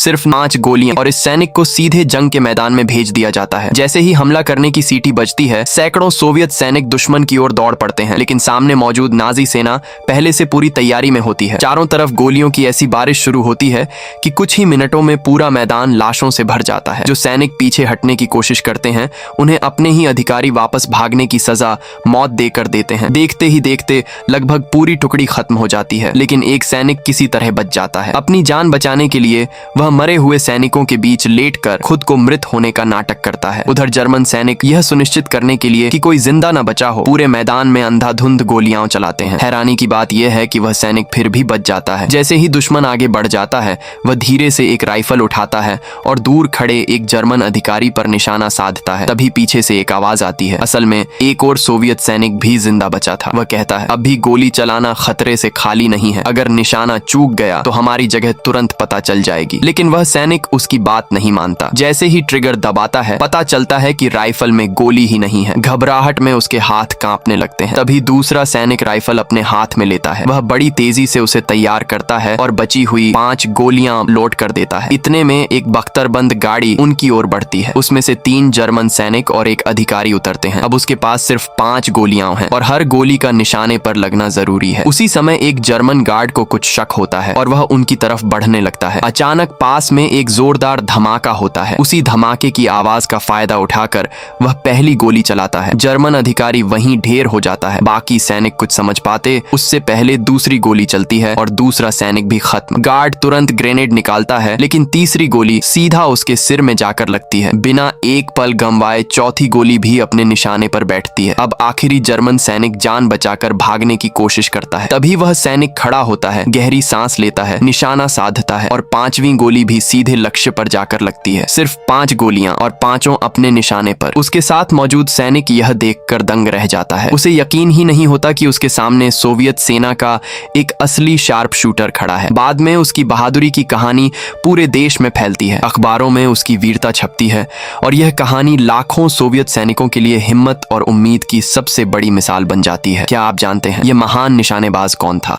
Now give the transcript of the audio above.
सिर्फ 5 गोलियां और इस सैनिक को सीधे जंग के मैदान में भेज दिया जाता है। जैसे ही हमला करने की सीटी बजती है, सैकड़ों सोवियत सैनिक दुश्मन की ओर दौड़ पड़ते हैं, लेकिन सामने मौजूद नाजी सेना पहले से पूरी तैयारी में होती है। चारों तरफ गोलियों की ऐसी बारिश शुरू होती है कि कुछ ही मिनटों में पूरा मैदान लाशों से भर जाता है। जो सैनिक पीछे हटने की कोशिश करते हैं, उन्हें अपने ही अधिकारी वापस भागने की सजा मौत देकर देते हैं। देखते ही देखते लगभग पूरी टुकड़ी खत्म हो जाती है, लेकिन एक सैनिक किसी तरह बच जाता है। अपनी जान बचाने के लिए वह मरे हुए सैनिकों के बीच लेटकर खुद को मृत होने का नाटक करता है। उधर जर्मन सैनिक यह सुनिश्चित करने के लिए कि कोई जिंदा न बचा हो, पूरे मैदान में अंधाधुंध गोलियां चलाते हैं। हैरानी की बात यह है कि वह सैनिक फिर भी बच जाता है। जैसे ही दुश्मन आगे बढ़ जाता है, वह धीरे से एक राइफल उठाता है और दूर खड़े एक जर्मन अधिकारी पर निशाना साधता है। तभी पीछे से एक आवाज आती है। असल में एक और सोवियत सैनिक भी जिंदा बचा था। वह कहता है, अब भी गोली चलाना खतरे से खाली नहीं है। अगर निशाना चूक गया तो हमारी जगह तुरंत पता चल जाएगी। लेकिन वह सैनिक उसकी बात नहीं मानता। जैसे ही ट्रिगर दबाता है, पता चलता है कि राइफल में गोली ही नहीं है। घबराहट में उसके हाथ कांपने लगते हैं। तभी दूसरा सैनिक राइफल अपने हाथ में लेता है। वह बड़ी तेजी से उसे तैयार करता है और बची हुई 5 गोलियां लोड कर देता है। इतने में एक बख्तरबंद गाड़ी उनकी ओर बढ़ती है। उसमें से 3 जर्मन सैनिक और एक अधिकारी उतरते हैं। अब उसके पास सिर्फ 5 गोलियां हैं और हर गोली का निशाने पर लगना जरूरी है। उसी समय एक जर्मन गार्ड को कुछ शक होता है और वह उनकी तरफ बढ़ने लगता है। अचानक पास में एक जोरदार धमाका होता है। उसी धमाके की आवाज का फायदा उठाकर वह पहली गोली चलाता है। जर्मन अधिकारी वहीं ढेर हो जाता है। बाकी सैनिक कुछ समझ पाते उससे पहले दूसरी गोली चलती है और दूसरा सैनिक भी खत्म। गार्ड तुरंत ग्रेनेड निकालता है, लेकिन तीसरी गोली सीधा उसके सिर में जाकर लगती है। बिना एक पल गंवाए चौथी गोली भी अपने निशाने पर बैठती है। अब आखिरी जर्मन सैनिक जान बचाकर भागने की कोशिश करता है। तभी वह सैनिक खड़ा होता है, गहरी सांस लेता है, निशाना साधता है और 5वीं गोली भी सीधे लक्ष्य पर जाकर लगती है। सिर्फ 5 गोलियां और 5 अपने निशाने पर। उसके साथ मौजूद सैनिक यह देखकर दंग रह जाता है। उसे यकीन ही नहीं होता कि उसके सामने सोवियत सेना का एक असली शार्प शूटर खड़ा है। बाद में उसकी बहादुरी की कहानी पूरे देश में फैलती है। अखबारों में उसकी वीरता छपती है और यह कहानी लाखों सोवियत सैनिकों के लिए हिम्मत और उम्मीद की सबसे बड़ी मिसाल बन जाती है। क्या आप जानते हैं यह महान निशानेबाज कौन था?